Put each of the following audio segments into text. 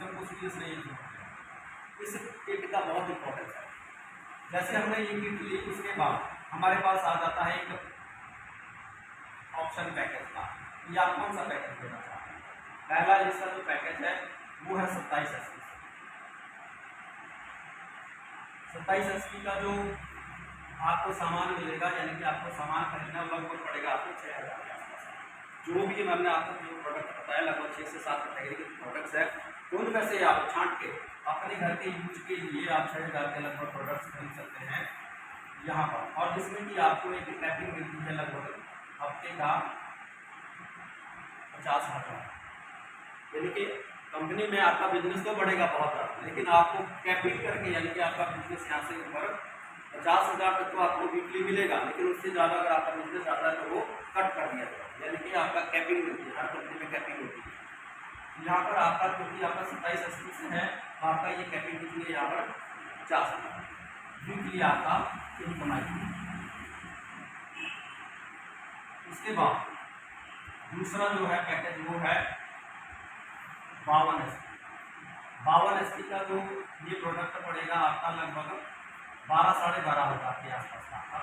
System को serious नहीं लेना। इस किट का बहुत इंपॉर्टेंस है। जैसे हमने ये किट ली, उसके बाद हमारे पास आ जाता है एक ऑप्शन पैकेज का, या आप कौन सा पैकेज लेना चाहते हैं। पहला इसका जो पैकेज है वो है 2780। 2780 का जो आपको सामान मिलेगा, यानी कि आपको सामान खरीदना लगभग पड़ेगा आपको 6000 के आसपास। जो भी मैंने आपको जो प्रोडक्ट बताया लगभग 6 से 7 कैटेगरी के प्रोडक्ट्स है, उनमें से आप छांट के अपने घर के यूज के लिए आप 6000 के लगभग प्रोडक्ट्स खरीद सकते हैं यहाँ पर। और जिसमें कि आपको एक पैकिंग मिलती है लगभग हफ्ते का 50,000। यानी कि कंपनी में आपका बिजनेस तो बढ़ेगा बहुत ज़्यादा, लेकिन आपको कैपिंग करके, यानी कि आपका बिजनेस यहाँ से ऊपर 50,000 तक तो आपको वीकली मिलेगा, लेकिन उससे ज़्यादा अगर आपका बिजनेस आता है तो वो कट कर दिया जाएगा। यानी कि आपका कैपिंग मिलती है, हर कंपनी में कैपिंग होती है। यहाँ पर आपका क्योंकि आपका 2780 से है, तो आपका ये कैपिंग कितनी है यहाँ पर 50,000 वीकली आपका इनकम आएगी। उसके बाद दूसरा जो है पैकेज वो है 5280। 5280 का जो ये प्रोडक्ट पड़ेगा आपका लगभग 12 साढ़े 12,000 के आसपास का आपका।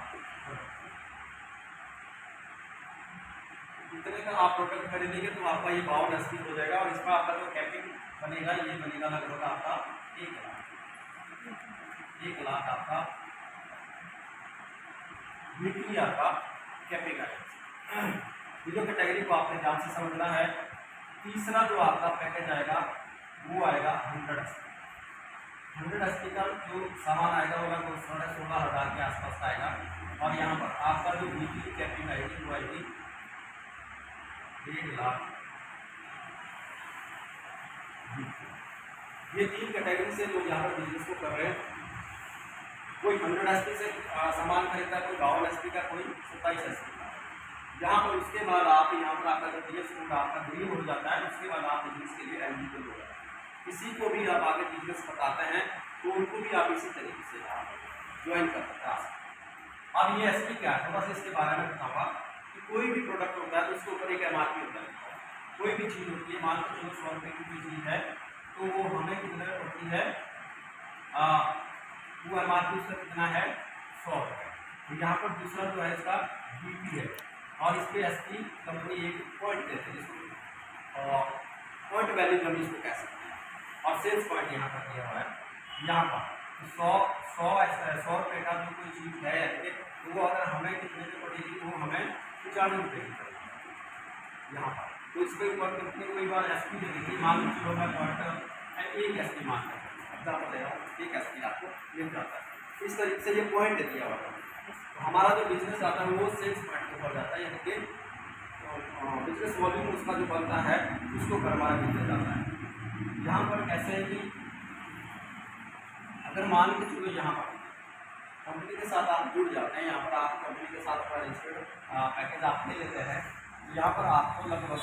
इतने का आप प्रोडक्ट खरीदेंगे तो आपका ये 5280 हो जाएगा, और इसमें आपका जो कैपिंग बनेगा ये बनेगा लगभग आपका 1 लाख आपका वीकली आपका कैपिंग आएगा। ये जो कैटेगरी को आपने ध्यान से समझना है। तीसरा जो आपका पैकेज आएगा वो आएगा 10080। 10080 का जो सामान आएगा वो लगभग 16,500 के आसपास का आएगा, और यहाँ पर आपका जो वीकली कैपिंग आएगी वो आएगी 1.5 लाख। ये 3 कैटेगरी से लोग यहाँ पर बिजनेस को कर रहे हैं। कोई 10080 से सामान खरीदता है, कोई 5280 का, कोई 2780 का। यहाँ पर उसके बाद आप यहाँ पर आपका जो जीएस कोड आपका ग्रीन हो जाता है, उसके बाद आप बिजनेस के लिए एलिजिबल हो जाता है। किसी को भी आप आगे बिजनेस बताते हैं तो उनको भी आप इसी तरीके से ज्वाइन कर सकते हैं। अब ये एसपी क्या है, थोड़ा सा इसके बारे में बताऊँगा कि कोई भी प्रोडक्ट होता है तो उसके ऊपर एक एमआरपी होता है। कोई भी चीज़ होती है, मान लो चलो 100 रुपये की चीज़ है तो वो हमें कितने होती है, वो एमआरपी उसका कितना है 100 रुपये। तो यहाँ पर दूसरा जो है इसका बीपी है, और इस पर एसपी कंपनी एक पॉइंट देते हैं जिसको, और पॉइंट वैल्यू हम इसको कह सकते हैं, और सेल्स पॉइंट यहाँ पर दिया हुआ है। यहाँ पर 100 रुपये का जो कोई चीज़ है तो वो अगर हमें कितने की पड़ेगी, वो हमें 95 रुपये की पड़ेगी यहाँ पर। तो इसके ऊपर कंपनी कोई बार एसपी दे देगी, मान लो किलो में पॉइंट एक एसपी मान लें, एक एसपी आपको मिल जाता है। इस तरीके से ये पॉइंट दिया हुआ है। तो हमारा जो बिजनेस आता है वो सेल्स पॉइंट के ऊपर जाता है, यानी कि बिजनेस वॉल्यूम उसका जो बनता है उसको पर हमारा बिजनेस जाता है। यहाँ पर कैसे है कि अगर मान के चलो यहाँ पर कंपनी के साथ आप जुड़ जाते हैं, यहाँ पर आप कंपनी के साथ अपना रजिस्टर्ड पैकेज आप ले लेते हैं, यहाँ पर आपको लगभग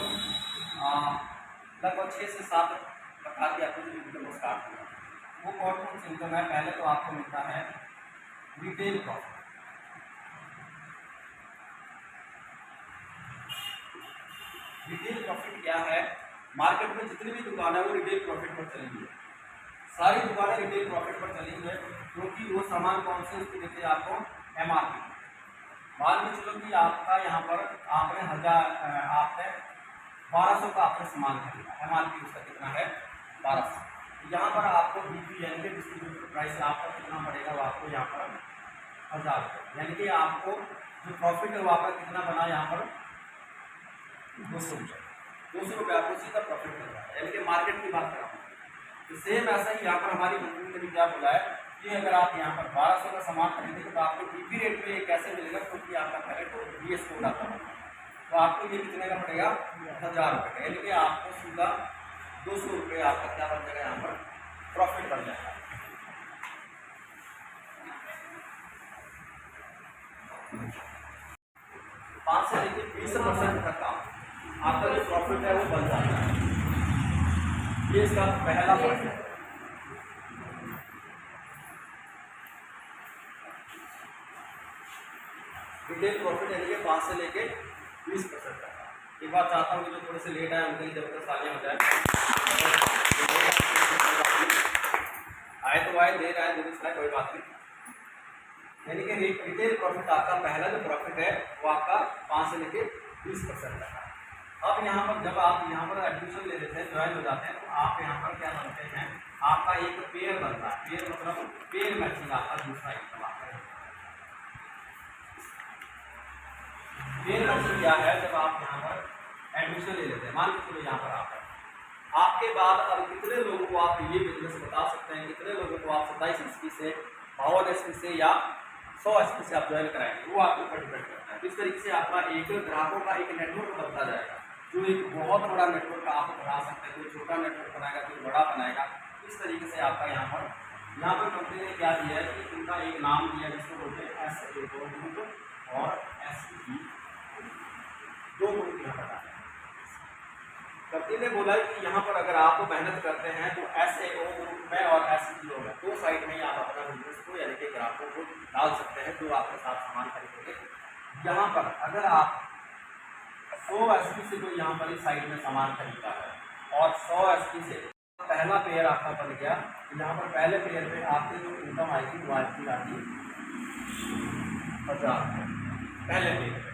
6 से 7 प्रकार की आपको जो इनकम स्टार्ट होगा। वो कौन सी इनकम है, पहले तो आपको मिलता है रिटेल प्रॉफिट। रिटेल प्रॉफिट क्या है, मार्केट में जितनी भी दुकान है वो रिटेल प्रॉफिट पर चलेंगी, सारी दुकानें रिटेल प्रॉफिट पर चलेंगी, क्योंकि वो सामान कौन से उसको देते हैं आपको एमआरपी। मान के चलो कि आपका यहाँ पर आपने 1200 का आपने सामान खरीदा, एमआरपी उसका कितना है 1200। यहाँ पर आपको बीपी यानी कि डिस्ट्रीब्यूटर प्राइस आपका कितना पड़ेगा, वो आपको यहाँ पर 1000 रुपये, यानी कि आपको जो प्रॉफिट है वो आपका कितना बना यहाँ पर 200 रुपये। 200 रुपये आपको सीधा प्रॉफिट मिल रहा है, यानी कि मार्केट की बात कर रहा हूँ। तो सेम ऐसा ही यहाँ पर हमारी कंपनी ने भी क्या बोला है कि अगर आप यहाँ पर 1200 का सामान खरीदेंगे तो आपको बीपी रेट में कैसे मिलेगा, क्योंकि आपका पहले तो जीएस कोड आता है, तो आपको ये कितने का पड़ेगा 1000 रुपये का, यानी कि आपको सीधा 200 रुपये आपका क्या बन जाएगा यहाँ पर प्रॉफिट बन जाएगा। पाँच से लेकर 20% तक का आपका जो प्रॉफिट है वो बन जाता है। ये इसका पहला पॉइंट है। रिटेल प्रॉफिट यानी कि 5 से लेके 20% तक। एक बात चाहता हूँ कि जो थोड़े से लेट आए उनके लिए जब तक सालियाँ हो जाए। वाई दे रहा है, दे कोई बात नहीं। यानी कि रिटेल प्रॉफिट आपका पहला जो प्रॉफिट है वो आपका 5 से लेके 20% तक है। अब यहाँ पर जब आप यहाँ पर एडमिशन ले लेते हैं, ज्वाइन हो जाते हैं, तो आप यहाँ पर क्या बनते हैं, आपका एक पेयर बनता है। पेयर मतलब पेयर मैचिंग आपका दूसरा इनकम आता है। पेयर मैचिंग क्या है, जब आप यहाँ पर एडमिशन ले लेते हैं, मान के चलो यहाँ पर आप आपके बाद अब कितने लोगों को आप ये बिजनेस बता सकते हैं, कितने लोगों को आप 27 एसपी से 52 एसपी से या 100 एसपी से आप ज्वाइन कराएंगे, वो आपके ऊपर डिपेंड करता है। इस तरीके से आपका एक ग्राहकों का एक नेटवर्क बनता जाएगा, जो एक बहुत बड़ा नेटवर्क आप बना सकते हैं। कोई छोटा नेटवर्क बनाएगा, कोई बड़ा बनाएगा। इस तरीके से आपका यहाँ पर कंपनी ने क्या दिया है कि उनका एक नाम दिया जिसको बोलते हैं SAO ग्रुप और SE, दो ग्रुप यहाँ पर। कंपनी ने बोला कि यहाँ पर अगर आप मेहनत करते हैं तो SAO ग्रुप में और SEO में दो साइड में आप अपना बिजनेस को यानी कि ग्राहकों को डाल सकते हैं, जो आपके साथ सामान खरीदेंगे। यहाँ पर अगर आप 100 एसपी से कोई यहाँ पर इस साइड में सामान खरीदता है और 100 एसपी से पहला पेयर आपका बन गया, यहाँ पर पहले पेयर पे आपकी जो इनकम आएगी वो आएगी 50। पहले पेयर पे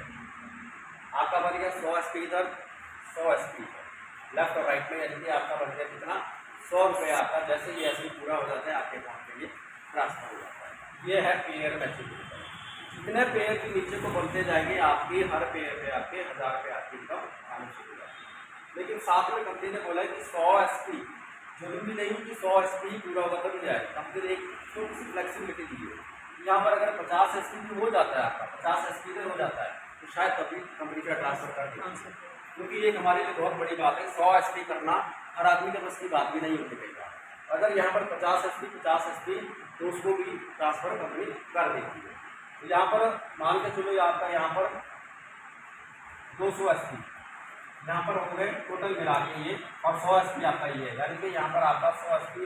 आपका बन गया 100 एसपी इधर, 100 एसपी लेफ्ट और राइट में, यानी कि आपका बन गया कितना 100 रुपये आपका। जैसे ही ऐसे पूरा हो जाता है आपके अकाउंट के लिए ट्रांसफर हो जाता है। ये है पेयर मैचिंग। जितने पेयर के नीचे को बनते जाएंगे आपकी हर पेयर पे आपके 1000 रुपये आपकी इनकम आनी शुरू हो जाती है। लेकिन साथ में कंपनी ने बोला कि 100 एसपी जरूरी नहीं कि 100 एसपी पूरा होगा तभी जाए। कंपनी ने एक छोटी सी फ्लेक्सिबिलिटी दी है, यहाँ पर अगर 50 एसपी भी हो जाता है आपका, 50 एसपी में हो जाता है तो शायद तभी कंपनी का ट्रांसफर कर दें, क्योंकि ये हमारे लिए बहुत बड़ी बात है। 100 एसपी करना हर आदमी के बस की बात भी नहीं होती कई बार। अगर यहाँ पर 50 एसपी तो उसको भी ट्रांसफर कंपनी कर देती है। तो यहाँ पर मान के चलो आपका यहाँ पर 200 एसपी यहाँ पर हो गए टोटल मिला के ये, और 100 एसपी आपका ये है, यानी कि यहाँ पर आपका 100 एसपी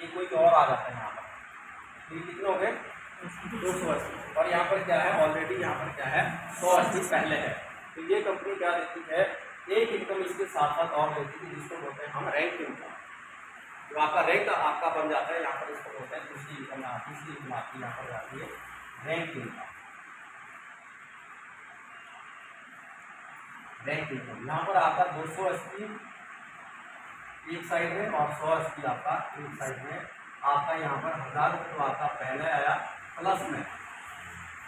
एक कोई और आ जाता है यहाँ पर। ये कितने हो गए 200 एसपी, और यहाँ पर क्या है ऑलरेडी यहाँ पर क्या है 100 एसपी पहले है। तो ये कंपनी क्या देती है, एक इनकम इसके साथ साथ और देती है जिसको बोलते हैं हम रैंक इनकम। जो आपका रैंक आपका बन जाता है यहाँ पर, इसको बोलते हैं दूसरी इनकम आपकी यहाँ पर जाती है रैंक इनकम। रैंक इनकम यहाँ पर आपका 200 एसपी एक साइड में और 100 एसपी आपका एक साइड में। आपका यहाँ पर 1000 रुपये तो आपका पहले आया, प्लस में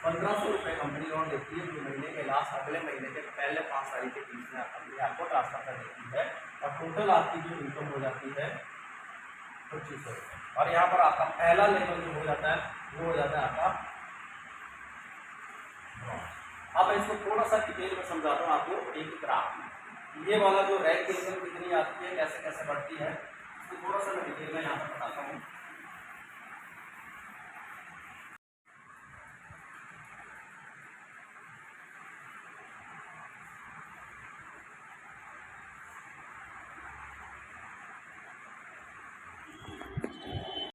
1500 रुपये कंपनी और देती है जो महीने के लास्ट अगले महीने के पहले 5 तारीख के बीच में कंपनी आपको ट्रांसफर कर देती है, और टोटल आपकी जो इनकम हो जाती है 2500 रुपये। और यहाँ पर आपका पहला लेवल जो हो जाता है वो हो जाता है आपका। अब इसको थोड़ा सा डिटेल में समझाता हूँ आपको एक ग्राफ। ये वाला जो रैंक इनकम कितनी आती है, कैसे कैसे बढ़ती है, इसको थोड़ा सा मैं डिटेल में यहाँ पर बताता हूँ।